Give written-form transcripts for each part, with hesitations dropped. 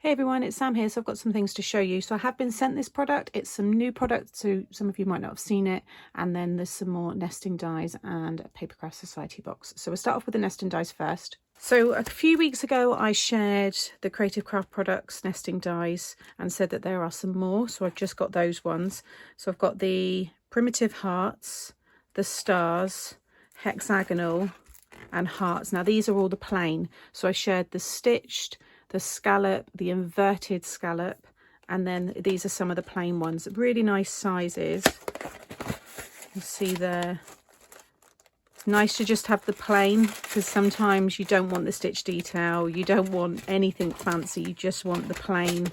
Hey everyone, it's Sam here. So I've got some things to show you. So I have been sent this product. It's some new product, so some of you might not have seen it. And then there's some more nesting dies and a Papercraft Society box. So we'll start off with the nesting dies first. So a few weeks ago I shared the Creative Craft Products nesting dies and said that there are some more. So I've just got those ones. So I've got the primitive hearts, the stars, hexagonal and hearts. Now these are all the plain. So I shared the stitched, the scallop, the inverted scallop, and then these are some of the plain ones. Really nice sizes. You see there. It's nice to just have the plain, because sometimes you don't want the stitch detail, you don't want anything fancy, you just want the plain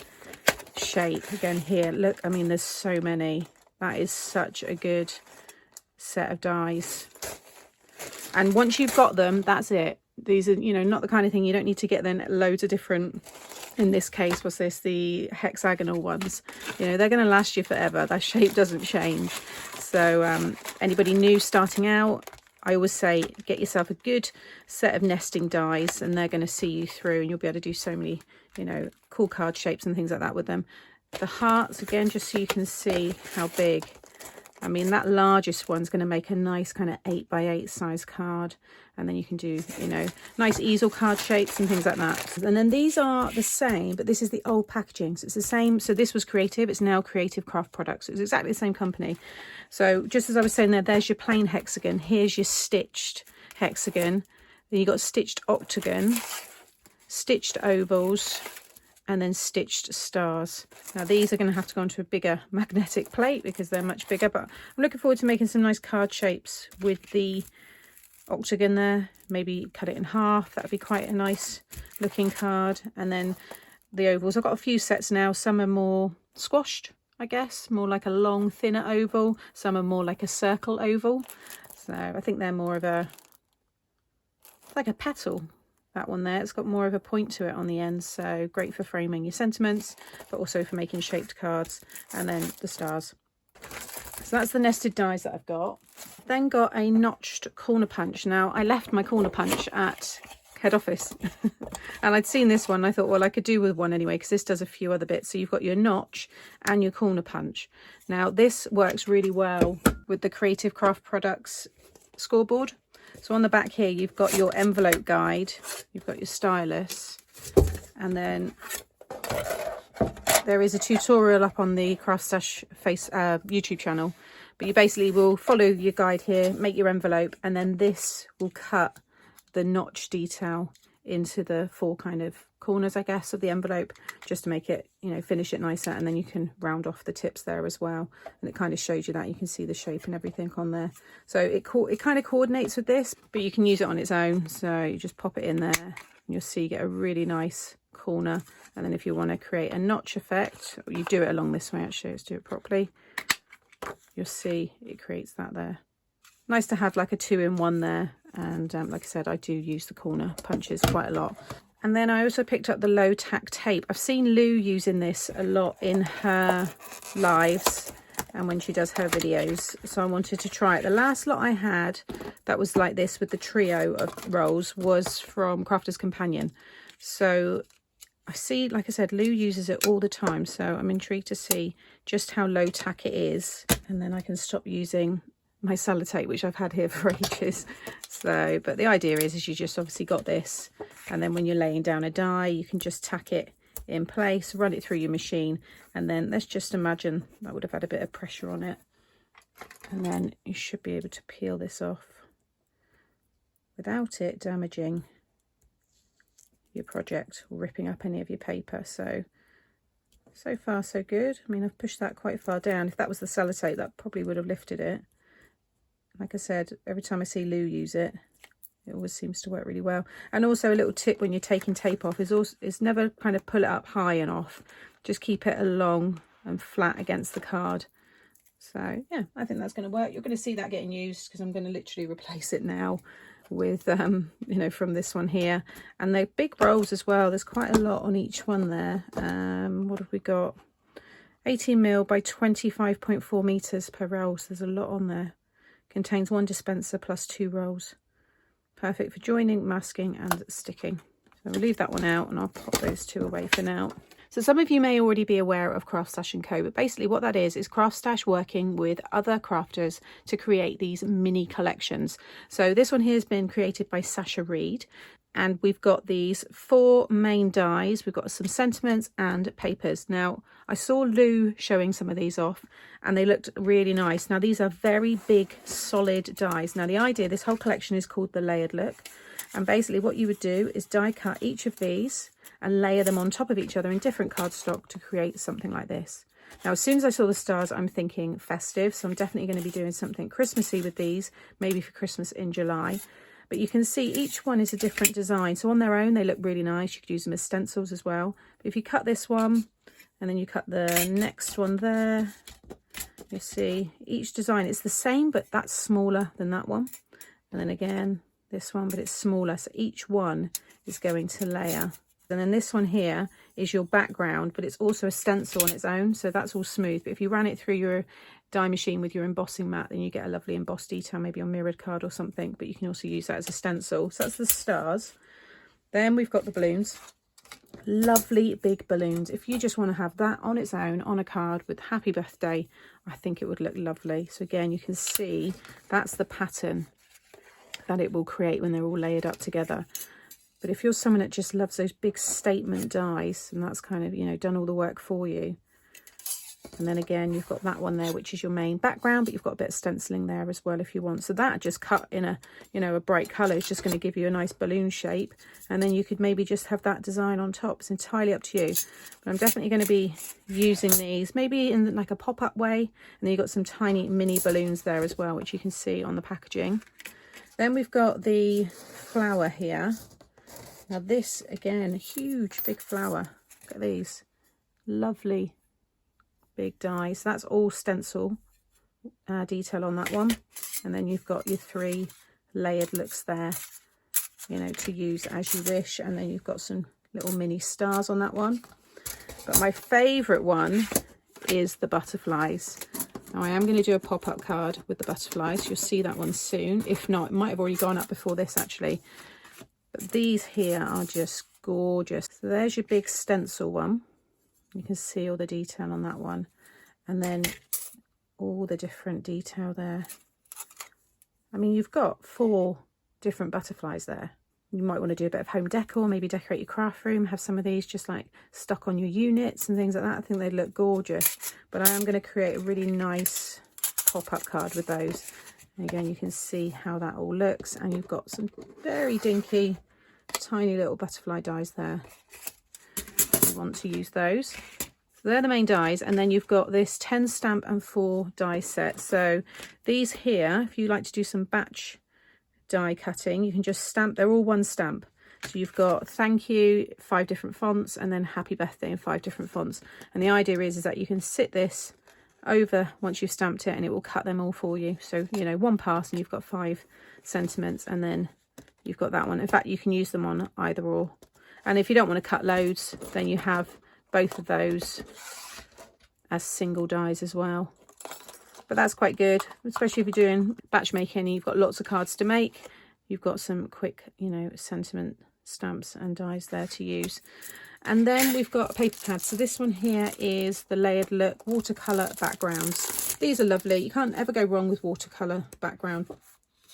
shape. Again here, look, I mean there's so many. That is such a good set of dies. And once you've got them, that's it. These are, you know, not the kind of thing you don't need to get then loads of different. In this case, was this the hexagonal ones? You know, they're going to last you forever. Their shape doesn't change. So anybody new starting out, I always say get yourself a good set of nesting dies, and they're going to see you through, and you'll be able to do so many, you know, cool card shapes and things like that with them. The hearts, again, just so you can see how big. I mean, that largest one's going to make a nice kind of 8x8 size card. And then you can do, you know, nice easel card shapes and things like that. And then these are the same, but this is the old packaging. So it's the same. So this was Creative. It's now Creative Craft Products. It's exactly the same company. So just as I was saying there, there's your plain hexagon. Here's your stitched hexagon. Then you got stitched octagon, stitched ovals, and then stitched stars. Now these are going to have to go onto a bigger magnetic plate because they're much bigger, but I'm looking forward to making some nice card shapes with the octagon there. Maybe cut it in half. That'd be quite a nice looking card. And then the ovals, I've got a few sets now. Some are more squashed, I guess, more like a long thinner oval. Some are more like a circle oval. So I think they're more of a, like a petal. That one there, it's got more of a point to it on the end, so great for framing your sentiments, but also for making shaped cards. And then the stars. So that's the nested dies that I've got. Then got a notched corner punch. Now I left my corner punch at head office and I'd seen this one. I thought, well, I could do with one anyway, because this does a few other bits. So you've got your notch and your corner punch. Now this works really well with the Creative Craft Products scoreboard. So on the back here, you've got your envelope guide, you've got your stylus, and then there is a tutorial up on the Craft Stash YouTube channel. But you basically will follow your guide here, make your envelope, and then this will cut the notch detail into the four kind of corners, I guess, of the envelope, just to make it, you know, finish it nicer. And then you can round off the tips there as well, and it kind of shows you that. You can see the shape and everything on there. So it kind of coordinates with this, but you can use it on its own. So you just pop it in there and you'll see you get a really nice corner. And then if you want to create a notch effect, you do it along this way. Actually, let's do it properly. You'll see it creates that there. Nice to have like a 2-in-1 there. And like I said, I do use the corner punches quite a lot. And then I also picked up the low tack tape. I've seen Lou using this a lot in her lives and when she does her videos. So I wanted to try it. The last lot I had that was like this with the trio of rolls was from Crafter's Companion. So I see, like I said, Lou uses it all the time. So I'm intrigued to see just how low tack it is. And then I can stop using my sellotape, which I've had here for ages. So, but the idea is you just obviously got this, and then when you're laying down a die, you can just tack it in place, run it through your machine, and then let's just imagine that would have had a bit of pressure on it, and then you should be able to peel this off without it damaging your project or ripping up any of your paper. So far so good. I mean, I've pushed that quite far down. If that was the sellotape, that probably would have lifted it. Like I said, every time I see Lou use it, it always seems to work really well. And also a little tip when you're taking tape off is never kind of pull it up high and off. Just keep it along and flat against the card. So yeah, I think that's going to work. You're going to see that getting used because I'm going to literally replace it now with, you know, from this one here. And they're big rolls as well. There's quite a lot on each one there. What have we got? 18mm by 25.4 meters per roll. So there's a lot on there. Contains 1 dispenser plus 2 rolls. Perfect for joining, masking and sticking. So we'll leave that one out and I'll pop those two away for now. So some of you may already be aware of Craft Stash & Co, but basically what that is Craft Stash working with other crafters to create these mini collections. So this one here has been created by Sasha Reade, and we've got these 4 main dies. We've got some sentiments and papers. Now, I saw Lou showing some of these off and they looked really nice. Now, these are very big, solid dies. Now, the idea, this whole collection is called the Layered Look. And basically what you would do is die cut each of these and layer them on top of each other in different cardstock to create something like this. Now, as soon as I saw the stars, I'm thinking festive. So I'm definitely going to be doing something Christmassy with these, maybe for Christmas in July. But you can see each one is a different design. So on their own, they look really nice. You could use them as stencils as well. But if you cut this one and then you cut the next one there, you see each design, it's the same, but that's smaller than that one. And then again, this one, but it's smaller. So each one is going to layer. And then this one here is your background, but it's also a stencil on its own. So that's all smooth. But if you ran it through your die machine with your embossing mat, then you get a lovely embossed detail, maybe on mirrored card or something. But you can also use that as a stencil. So that's the stars. Then we've got the balloons. Lovely big balloons. If you just want to have that on its own on a card with happy birthday, I think it would look lovely. So again, you can see that's the pattern that it will create when they're all layered up together. But if you're someone that just loves those big statement dies, and that's kind of, you know, done all the work for you. And then again, you've got that one there, which is your main background, but you've got a bit of stenciling there as well if you want. So that just cut in a, you know, a bright colour is just going to give you a nice balloon shape. And then you could maybe just have that design on top. It's entirely up to you. But I'm definitely going to be using these maybe in like a pop-up way. And then you've got some tiny mini balloons there as well, which you can see on the packaging. Then we've got the flower here. Now this, again, a huge big flower. Look at these. Lovely big dies. So that's all stencil detail on that one. And then you've got your 3 layered looks there, you know, to use as you wish. And then you've got some little mini stars on that one. But my favourite one is the butterflies. Now I am going to do a pop-up card with the butterflies. You'll see that one soon. If not, it might have already gone up before this actually. But these here are just gorgeous. So there's your big stencil one. You can see all the detail on that one. And then all the different detail there. I mean, you've got 4 different butterflies there. You might want to do a bit of home decor, maybe decorate your craft room, have some of these just like stuck on your units and things like that. I think they'd look gorgeous. But I am going to create a really nice pop-up card with those. And again, you can see how that all looks. And you've got some very dinky, tiny little butterfly dies there. If you want to use those. So they're the main dies. And then you've got this 10 stamp and 4 die set. So these here, if you like to do some batch die cutting, you can just stamp. They're all one stamp. So you've got thank you, 5 different fonts, and then happy birthday in 5 different fonts. And the idea is that you can sit this over once you've stamped it and it will cut them all for you. So, you know, one pass and you've got 5 sentiments, and then you've got that one. In fact, you can use them on either or. And if you don't want to cut loads, then you have both of those as single dies as well. But that's quite good, especially if you're doing batch making and you've got lots of cards to make. You've got some quick, you know, sentiment stamps and dies there to use. And then we've got a paper pad. So this one here is the Layered Look watercolour backgrounds. These are lovely. You can't ever go wrong with watercolour background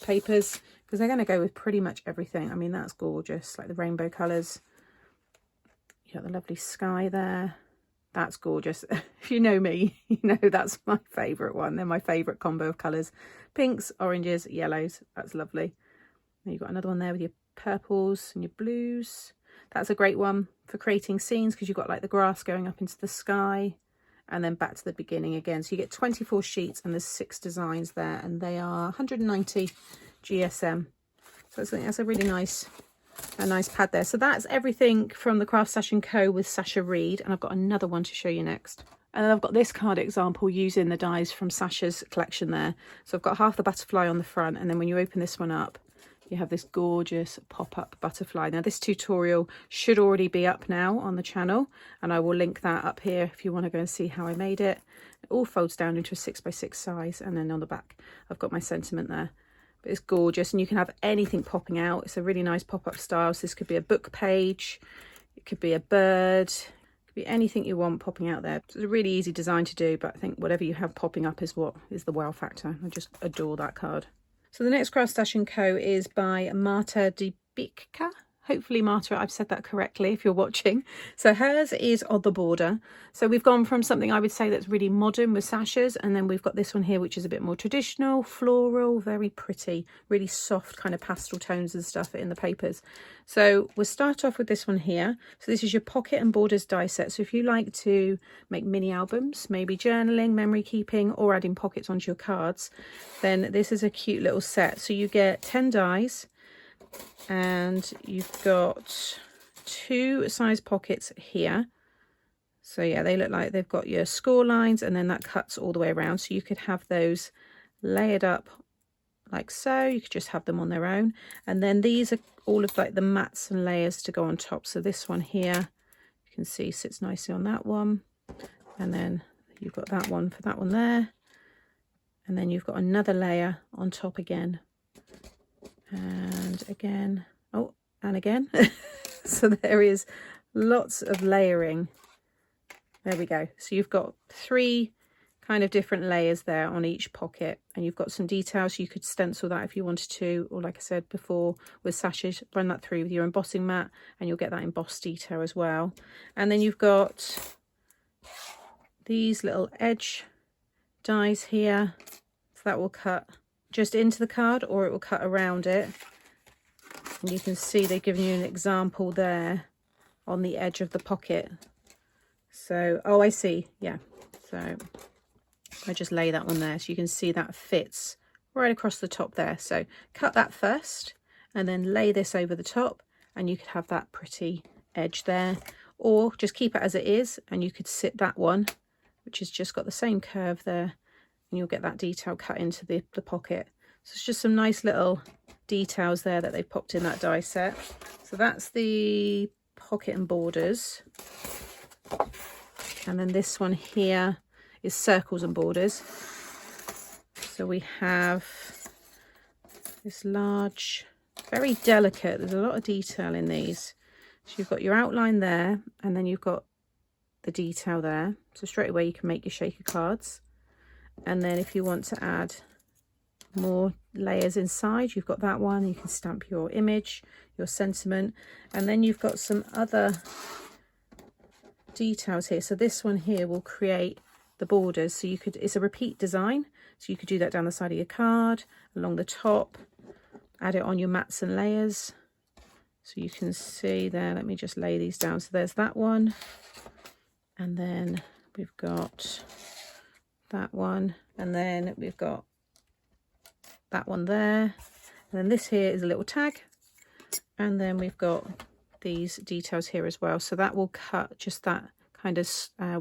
papers because they're going to go with pretty much everything. I mean, that's gorgeous, like the rainbow colours. You got the lovely sky there. That's gorgeous. If you know me, you know that's my favourite one. They're my favourite combo of colours. Pinks, oranges, yellows. That's lovely. Then you've got another one there with your purples and your blues. That's a great one for creating scenes because you've got like the grass going up into the sky and then back to the beginning again. So you get 24 sheets and there's 6 designs there, and they are 190 GSM. So I think that's a really nice pad there. So that's everything from the Craft Stash & Co with Sasha Reade, and I've got another one to show you next. And then I've got this card example using the dies from Sasha's collection there. So I've got half the butterfly on the front, and then when you open this one up, you have this gorgeous pop-up butterfly. Now this tutorial should already be up now on the channel, and I will link that up here if you want to go and see how I made it. It all folds down into a 6x6 size, and then on the back I've got my sentiment there. But it's gorgeous, and you can have anything popping out. It's a really nice pop-up style. So this could be a book page, it could be a bird, it Could be anything you want popping out there. It's a really easy design to do, but I think whatever you have popping up is what is the wow factor. I just adore that card. So the next Craft Stash & Co is by Marta Debicka. Hopefully, Marta, I've said that correctly if you're watching. So hers is on the border. So we've gone from something I would say that's really modern with sashes, and then we've got this one here, which is a bit more traditional, floral, very pretty, really soft kind of pastel tones and stuff in the papers. So we'll start off with this one here. So this is your pocket and borders die set. So if you like to make mini albums, maybe journaling, memory keeping, or adding pockets onto your cards, then this is a cute little set. So you get 10 dies. And you've got 2 size pockets here. So yeah, they look like they've got your score lines, and then that cuts all the way around. So you could have those layered up like so. You could just have them on their own. And then these are all of like the mats and layers to go on top. So this one here, you can see sits nicely on that one. And then you've got that one for that one there. And then you've got another layer on top again. And again, oh, and again. So there is lots of layering. There we go. So you've got 3 kind of different layers there on each pocket, and you've got some details. You could stencil that if you wanted to, or like I said before with sashes, run that through with your embossing mat and you'll get that embossed detail as well. And then you've got these little edge dies here, so that will cut just into the card, or it will cut around it. And you can see they've given you an example there on the edge of the pocket. So, oh, I see. Yeah. So I just lay that one there, so you can see that fits right across the top there. So cut that first and then lay this over the top, and you could have that pretty edge there, or just keep it as it is, and you could sit that one, which has just got the same curve there, and you'll get that detail cut into the pocket. So it's just some nice little details there that they've popped in that die set. So that's the pocket and borders. And then this one here is circles and borders. So we have this large, very delicate, there's a lot of detail in these. So you've got your outline there, and then you've got the detail there. So straight away you can make your shaker cards. And then if you want to add more layers inside, you've got that one. You can stamp your image, your sentiment, and then you've got some other details here. So this one here will create the borders. So you could, it's a repeat design, so you could do that down the side of your card, along the top, add it on your mats and layers. So you can see there, let me just lay these down. So there's that one, and then we've got that one, and then we've got that one there, and then this here is a little tag, and then we've got these details here as well. So that will cut just that kind of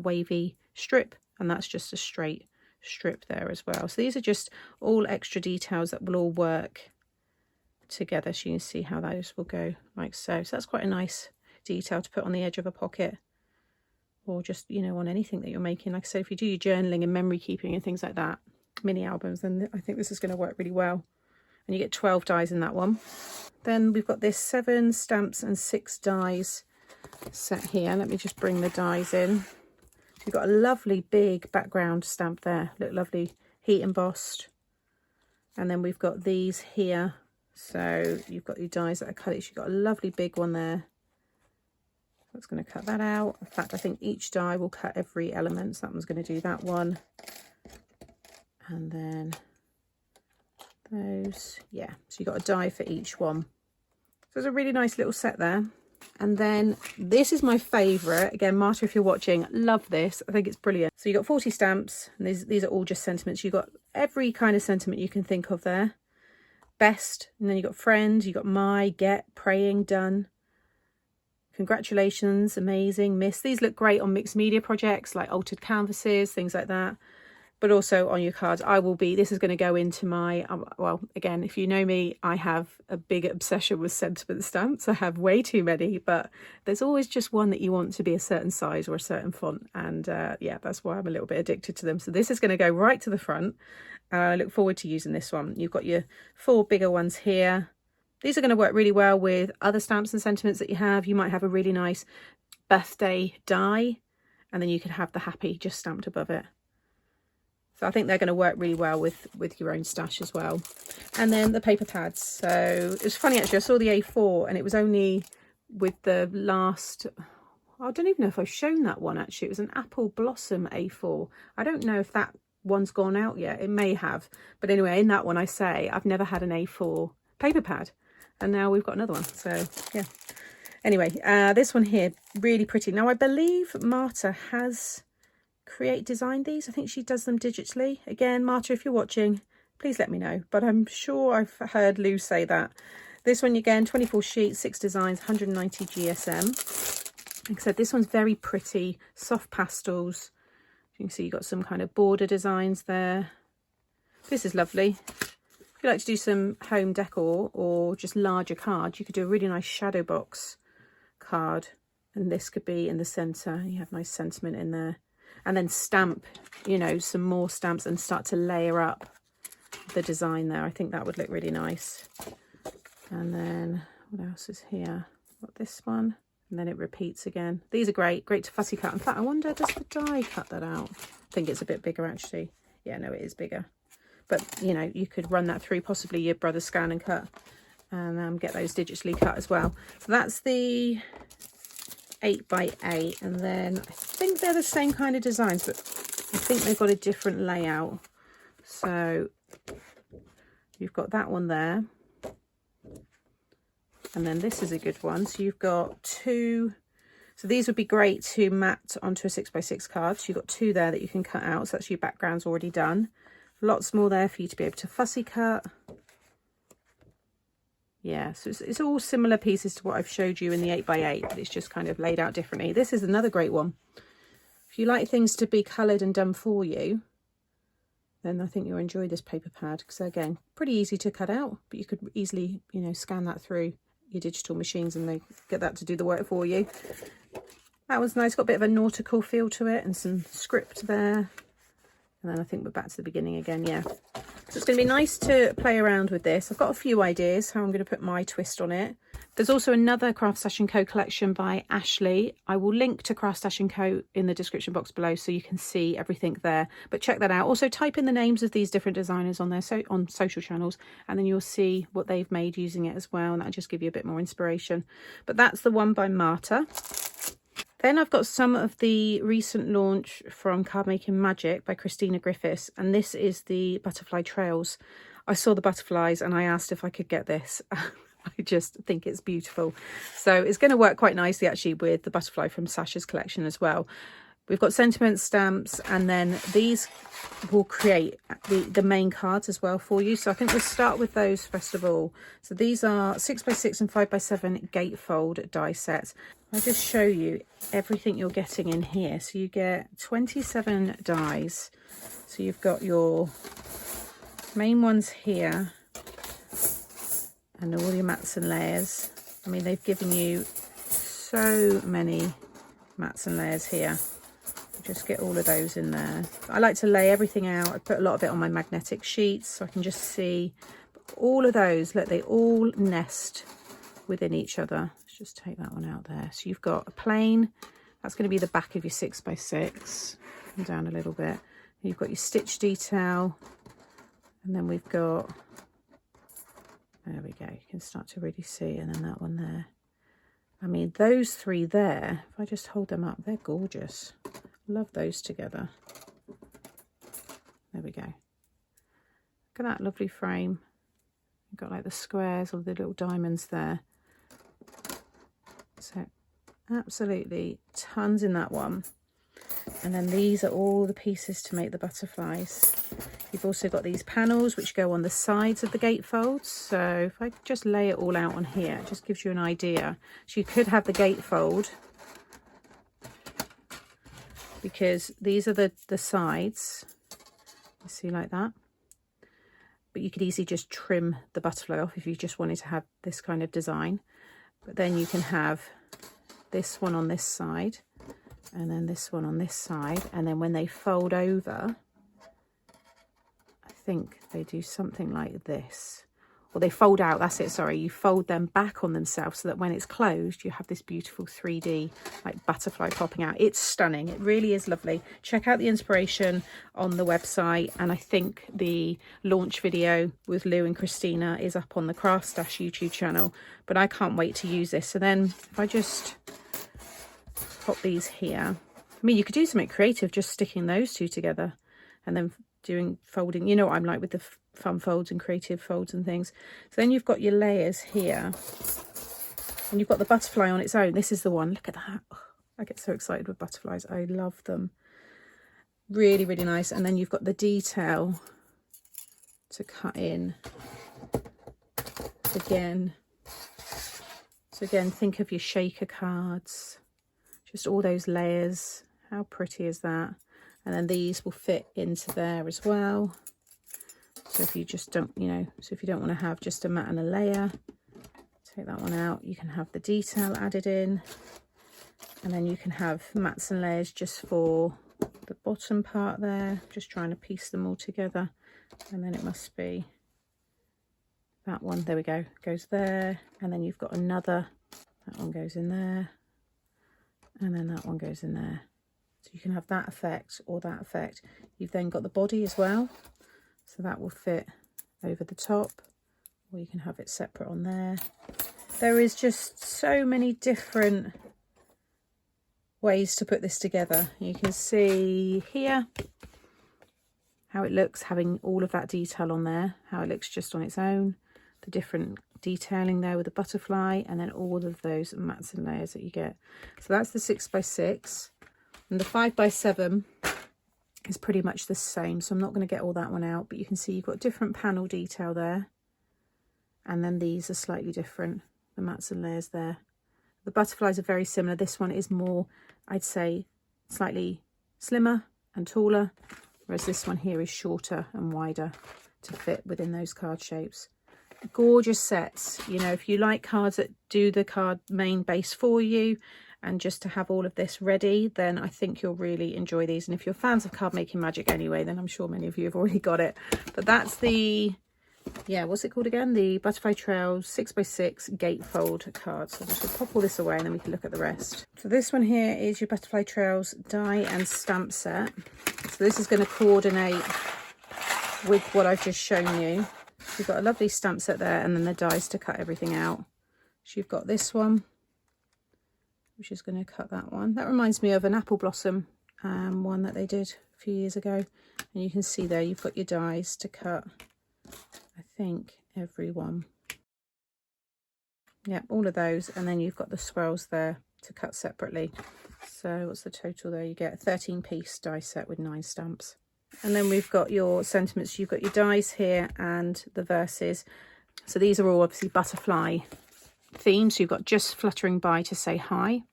wavy strip, and that's just a straight strip there as well. So these are just all extra details that will all work together, so you can see how those will go like so. So that's quite a nice detail to put on the edge of a pocket, or just, you know, on anything that you're making. Like I said, if you do your journaling and memory keeping and things like that, mini albums, then I think this is going to work really well. And you get 12 dies in that one. Then we've got this 7 stamps and 6 dies set here. Let me just bring the dies in. So you've got a lovely big background stamp there, look lovely, heat embossed. And then we've got these here. So you've got your dies that are cut. You've got a lovely big one there. That's going to cut that out. In fact, I think each die will cut every element. So that one's going to do that one. And then those, yeah. So you've got a die for each one. So it's a really nice little set there. And then this is my favourite. Again, Marta, if you're watching, love this. I think it's brilliant. So you've got 40 stamps, and these are all just sentiments. You've got every kind of sentiment you can think of there. Best, and then you've got friend, you've got my, get, praying, done. Congratulations, amazing, miss. These look great on mixed media projects like altered canvases, things like that, but also on your cards. This is going to go into my, well, again, if you know me, I have a big obsession with sentiment stamps. I have way too many, but there's always just one that you want to be a certain size or a certain font, and yeah, that's why I'm a little bit addicted to them. So this is going to go right to the front. I look forward to using this one. You've got your 4 bigger ones here. These are going to work really well with other stamps and sentiments that you have. You might have a really nice birthday die, and then you could have the happy just stamped above it. So I think they're going to work really well with your own stash as well. And then the paper pads. So it was funny actually, I saw the A4 and it was only with the last, I don't even know if I've shown that one actually. It was an apple blossom A4. I don't know if that one's gone out yet. It may have. But anyway, in that one I say I've never had an A4 paper pad. And now we've got another one. So yeah. Anyway, this one here, really pretty. Now I believe Marta has designed these. I think she does them digitally. Again, Marta, if you're watching, please let me know. But I'm sure I've heard Lou say that. This one again, 24 sheets, 6 designs, 190 GSM. Like I said, this one's very pretty, soft pastels. You can see you've got some kind of border designs there. This is lovely. If you like to do some home decor or just larger cards, you could do a really nice shadow box card. And this could be in the centre. You have nice sentiment in there. And then stamp, you know, some more stamps and start to layer up the design there. I think that would look really nice. And then what else is here? Got this one, and then it repeats again. These are great to fussy cut. In fact, I wonder, does the die cut that out? I think it's a bit bigger actually. Yeah, no, it is bigger. But you know, you could run that through possibly your brother's Scan and Cut, and get those digitally cut as well. So that's the 8x8, and then I think they're the same kind of designs, but I think they've got a different layout. So you've got that one there, and then this is a good one. So you've got 2, so these would be great to mat onto a 6x6 card. So you've got 2 there that you can cut out, so that's your background's already done. Lots more there for you to be able to fussy cut. Yeah, so it's all similar pieces to what I've showed you in the 8x8, but it's just kind of laid out differently. This is another great one. If you like things to be coloured and done for you, then I think you'll enjoy this paper pad, because again, pretty easy to cut out, but you could easily, you know, scan that through your digital machines and they get that to do the work for you. That one's nice, got a bit of a nautical feel to it and some script there. And then I think we're back to the beginning again, yeah. So it's going to be nice to play around with this. I've got a few ideas how I'm going to put my twist on it. There's also another Craft Stash & Co collection by Ashley. I will link to Craft Stash & Co in the description box below so you can see everything there. But check that out. Also type in the names of these different designers on their on social channels, and then you'll see what they've made using it as well, and that'll just give you a bit more inspiration. But that's the one by Marta. Then I've got some of the recent launch from Card Making Magic by Christina Griffiths, and this is the Butterfly Trails. I saw the butterflies and I asked if I could get this. I just think it's beautiful. So it's going to work quite nicely actually with the butterfly from Sasha's collection as well. We've got sentiment stamps, and then these will create the main cards as well for you. So I think we'll start with those first of all. So these are 6x6 and 5x7 gatefold die sets. I'll just show you everything you're getting in here. So you get 27 dies. So you've got your main ones here and all your mats and layers. I mean, they've given you so many mats and layers here. Just get all of those in there. I like to lay everything out. I put a lot of it on my magnetic sheets so I can just see. But all of those, look, they all nest within each other. Let's just take that one out there. So you've got a plain, that's going to be the back of your 6x6. Come down a little bit. You've got your stitch detail, and then we've got, there we go, you can start to really see, and then that one there. I mean, those 3 there, if I just hold them up, they're gorgeous. Love those together. There we go. Look at that lovely frame. You've got like the squares or the little diamonds there. So absolutely tons in that one. And then these are all the pieces to make the butterflies. You've also got these panels which go on the sides of the gatefolds. So if I just lay it all out on here, it just gives you an idea. So you could have the gatefold, because these are the sides, you see, like that. But you could easily just trim the butterfly off if you just wanted to have this kind of design. But then you can have this one on this side, and then this one on this side, and then when they fold over, I think they do something like this, or they fold out, that's it, sorry, you fold them back on themselves so that when it's closed you have this beautiful 3D like butterfly popping out. It's stunning, it really is lovely. Check out the inspiration on the website, and I think the launch video with Lou and Christina is up on the Craft Stash YouTube channel, but I can't wait to use this. So then if I just pop these here, I mean, you could do something creative just sticking those two together and then doing folding. You know what I'm like with the fun folds and creative folds and things. So then you've got your layers here, and you've got the butterfly on its own. This is the one, look at that. Oh, I get so excited with butterflies, I love them. Really, really nice. And then you've got the detail to cut in again. So again, think of your shaker cards, just all those layers. How pretty is that? And then these will fit into there as well. So if you just don't, you know, so if you don't want to have just a mat and a layer, take that one out. You can have the detail added in, and then you can have mats and layers just for the bottom part there. Just trying to piece them all together. And then it must be that one. There we go. Goes there. And then you've got another. That one goes in there. And then that one goes in there. So you can have that effect or that effect. You've then got the body as well. So that will fit over the top, or you can have it separate on there. There is just so many different ways to put this together. You can see here how it looks having all of that detail on there, how it looks just on its own, the different detailing there with the butterfly, and then all of those mats and layers that you get. So that's the 6x6. And the 5x7 is pretty much the same, so I'm not going to get all that one out, but you can see you've got different panel detail there, and then these are slightly different, the mats and layers there. The butterflies are very similar. This one is more, I'd say, slightly slimmer and taller, whereas this one here is shorter and wider to fit within those card shapes. Gorgeous sets. You know, if you like cards that do the card main base for you, and just to have all of this ready, then I think you'll really enjoy these. And if you're fans of card making magic anyway, then I'm sure many of you have already got it. But that's the, yeah, what's it called again? The Butterfly Trails 6x6 gatefold card. So I'm just going to pop all this away and then we can look at the rest. So this one here is your Butterfly Trails die and stamp set. So this is going to coordinate with what I've just shown you. You've got a lovely stamp set there, and then the dies to cut everything out. So you've got this one, which is going to cut that one. That reminds me of an apple blossom one that they did a few years ago. And you can see there you've got your dies to cut, I think, every one. Yep, all of those. And then you've got the swirls there to cut separately. So what's the total there? You get a 13-piece die set with 9 stamps. And then we've got your sentiments. You've got your dies here and the verses. So these are all obviously butterfly themed. So you've got just fluttering by to say hi.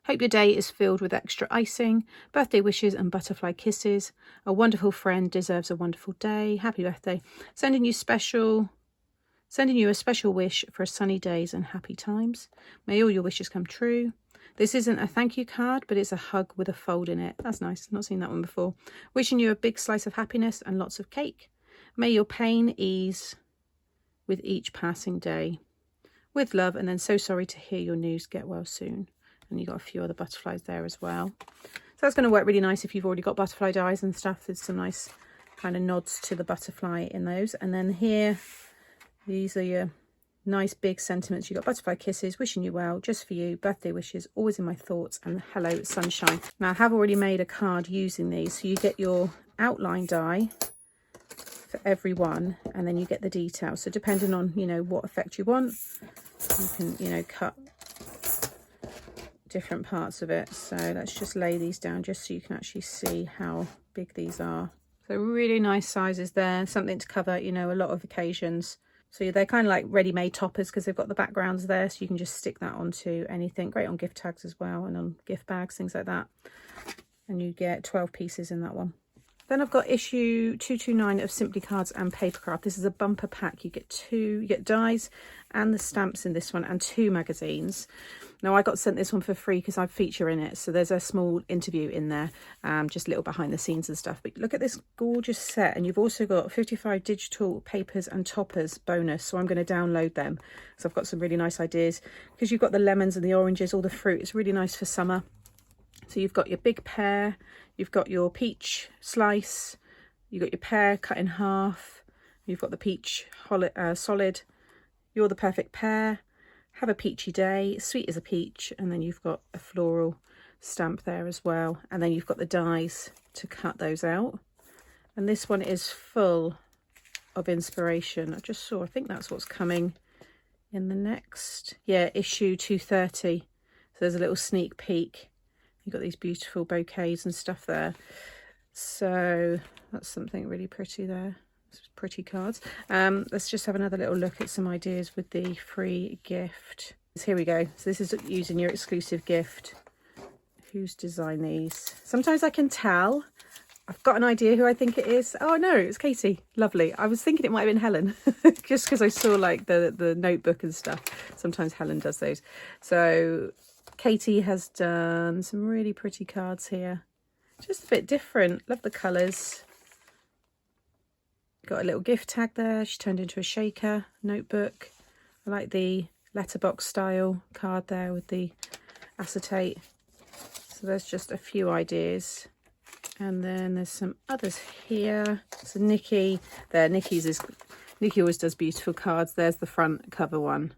Hope your day is filled with extra icing, birthday wishes and butterfly kisses. A wonderful friend deserves a wonderful day. Happy birthday. Sending you a special wish for sunny days and happy times. May all your wishes come true. This isn't a thank you card, but it's a hug with a fold in it. That's nice. Not seen that one before. Wishing you a big slice of happiness and lots of cake. May your pain ease with each passing day. With love, and then so sorry to hear your news. Get well soon. And you've got a few other butterflies there as well. So that's going to work really nice if you've already got butterfly dies and stuff. There's some nice kind of nods to the butterfly in those. And then here, these are your nice big sentiments. You've got butterfly kisses, wishing you well, just for you, birthday wishes, always in my thoughts, and hello sunshine. Now I have already made a card using these. So you get your outline die for every one, and then you get the detail. So depending on, you know, what effect you want, you can, you know, cut different parts of it. So let's just lay these down just so you can actually see how big these are. So really nice sizes there, something to cover, you know, a lot of occasions. So they're kind of like ready-made toppers because they've got the backgrounds there, so you can just stick that onto anything. Great on gift tags as well, and on gift bags, things like that. And you get 12 pieces in that one. Then I've got issue 229 of Simply Cards and Papercraft. This is a bumper pack. You get dies and the stamps in this one, and 2 magazines. Now I got sent this one for free because I feature in it, so there's a small interview in there, just little behind the scenes and stuff. But look at this gorgeous set, and you've also got 55 digital papers and toppers bonus, so I'm going to download them. So I've got some really nice ideas, because you've got the lemons and the oranges, all the fruit. It's really nice for summer. So you've got your big pear, you've got your peach slice, you've got your pear cut in half, you've got the peach solid, you're the perfect pear, have a peachy day, sweet as a peach, and then you've got a floral stamp there as well. And then you've got the dies to cut those out. And this one is full of inspiration. I just saw, I think that's what's coming in the next, yeah, issue 230. So there's a little sneak peek. You've got these beautiful bouquets and stuff there. So that's something really pretty there. Pretty cards. Let's just have another little look at some ideas with the free gift. So here we go. So this is using your exclusive gift. Who's designed these? Sometimes I can tell. I've got an idea who I think it is. Oh no, it's Katie. Lovely. I was thinking it might have been Helen just because I saw like the notebook and stuff. Sometimes Helen does those. So Katie has done some really pretty cards here. Just a bit different. Love the colours. Got a little gift tag there. She turned into a shaker notebook. I like the letterbox style card there with the acetate. So there's just a few ideas. And then there's some others here. So Nikki, there, Nikki always does beautiful cards. There's the front cover one.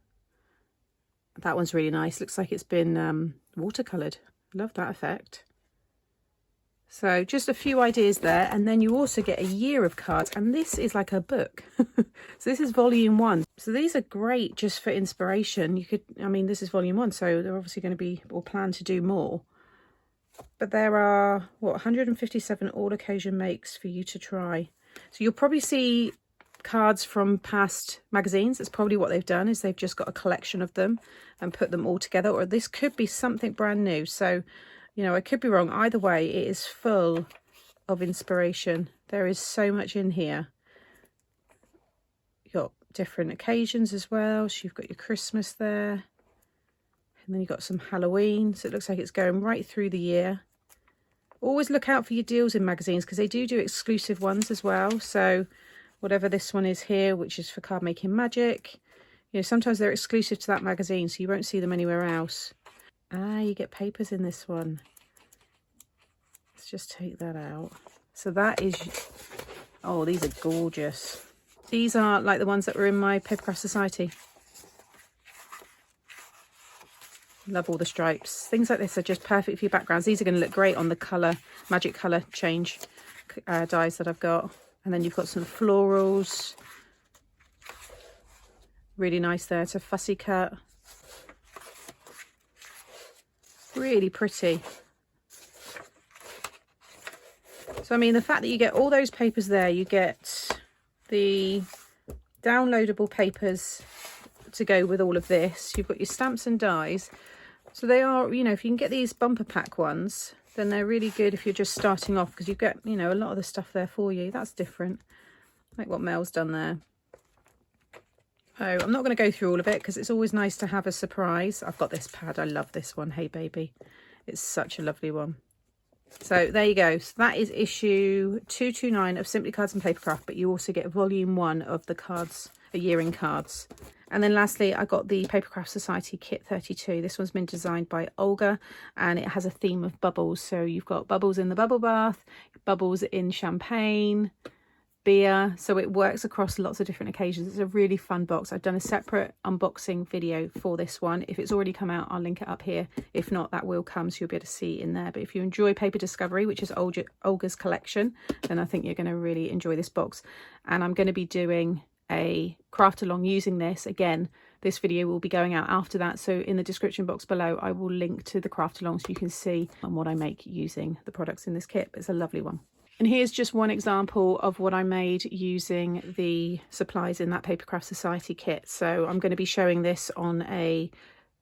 That one's really nice. Looks like it's been watercoloured. Love that effect. So just a few ideas there, and then you also get a year of cards, and this is like a book. So this is volume 1. So these are great just for inspiration. You could, I mean, this is volume 1, so they're obviously going to be, or plan to do more. But there are, what, 157 all occasion makes for you to try. So you'll probably see cards from past magazines. That's probably what they've done, is they've just got a collection of them and put them all together, or this could be something brand new. So you know, I could be wrong. Either way, it is full of inspiration. There is so much in here. You've got different occasions as well. So you've got your Christmas there. And then you've got some Halloween. So it looks like it's going right through the year. Always look out for your deals in magazines, because they do exclusive ones as well. So whatever this one is here, which is for Card Making Magic, you know, sometimes they're exclusive to that magazine, so you won't see them anywhere else. Ah, you get papers in this one. Let's just take that out. So that is, oh, these are gorgeous. These are like the ones that were in my Papercraft Society. Love all the stripes. Things like this are just perfect for your backgrounds. These are going to look great on the colour, magic colour change dies that I've got. And then you've got some florals. Really nice there. It's a fussy cut. Really pretty. So I mean, the fact that you get all those papers there, you get the downloadable papers to go with all of this, you've got your stamps and dies. So they are, you know, if you can get these bumper pack ones, then they're really good if you're just starting off, because you get, you know, a lot of the stuff there for you. That's different, like what Mel's done there. Oh, I'm not going to go through all of it because it's always nice to have a surprise. I've got this pad. I love this one. Hey, baby. It's such a lovely one. So there you go. So that is issue 229 of Simply Cards and Papercraft, but you also get volume 1 of the cards, a year in cards. And then lastly, I got the Papercraft Society Kit 32. This one's been designed by Olga, and it has a theme of bubbles. So you've got bubbles in the bubble bath, bubbles in champagne, beer, so it works across lots of different occasions. It's a really fun box. I've done a separate unboxing video for this one. If it's already come out, I'll link it up here. If not, that will come, so you'll be able to see in there. But if you enjoy Paper Discovery, which is Olga's collection, then I think you're going to really enjoy this box. And I'm going to be doing a craft along using this. Again, this video will be going out after that, so in the description box below I will link to the craft along so you can see what I make using the products in this kit. But it's a lovely one. And here's just one example of what I made using the supplies in that Papercraft Society kit. So I'm going to be showing this on a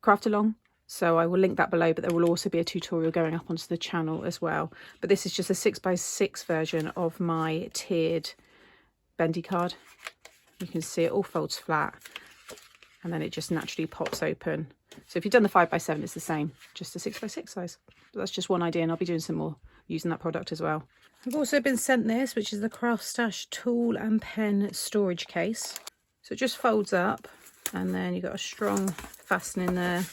craft along So I will link that below, but there will also be a tutorial going up onto the channel as well. But this is just a 6x6 version of my tiered bendy card. You can see it all folds flat and then it just naturally pops open. So if you've done the 5x7, it's the same, just a 6x6 size. But that's just one idea, and I'll be doing some more using that product as well. I've also been sent this, which is the Craft Stash tool and pen storage case. So it just folds up, and then you've got a strong fastening there.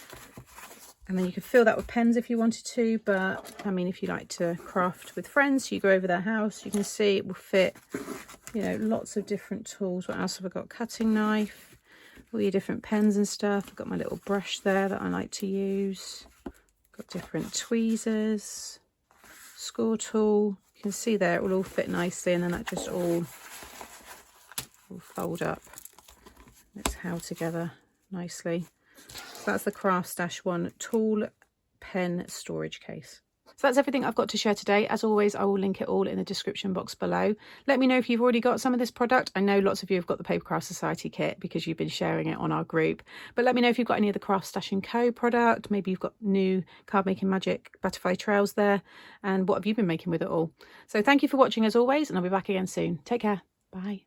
And then you could fill that with pens if you wanted to, but I mean, if you like to craft with friends, you go over their house, you can see it will fit, you know, lots of different tools. What else have I got? Cutting knife, all your different pens and stuff. I've got my little brush there that I like to use. Got different tweezers, score tool. You can see there it will all fit nicely, and then that just all fold up. It's held together nicely. So that's the Craft Stash one tool pen storage case. So that's everything I've got to share today. As always, I will link it all in the description box below. Let me know if you've already got some of this product. I know lots of you have got the Papercraft Society kit because you've been sharing it on our group. But let me know if you've got any of the Craft Stash & Co product. Maybe you've got new Card Making Magic butterfly trails there. And what have you been making with it all? So thank you for watching as always, and I'll be back again soon. Take care. Bye.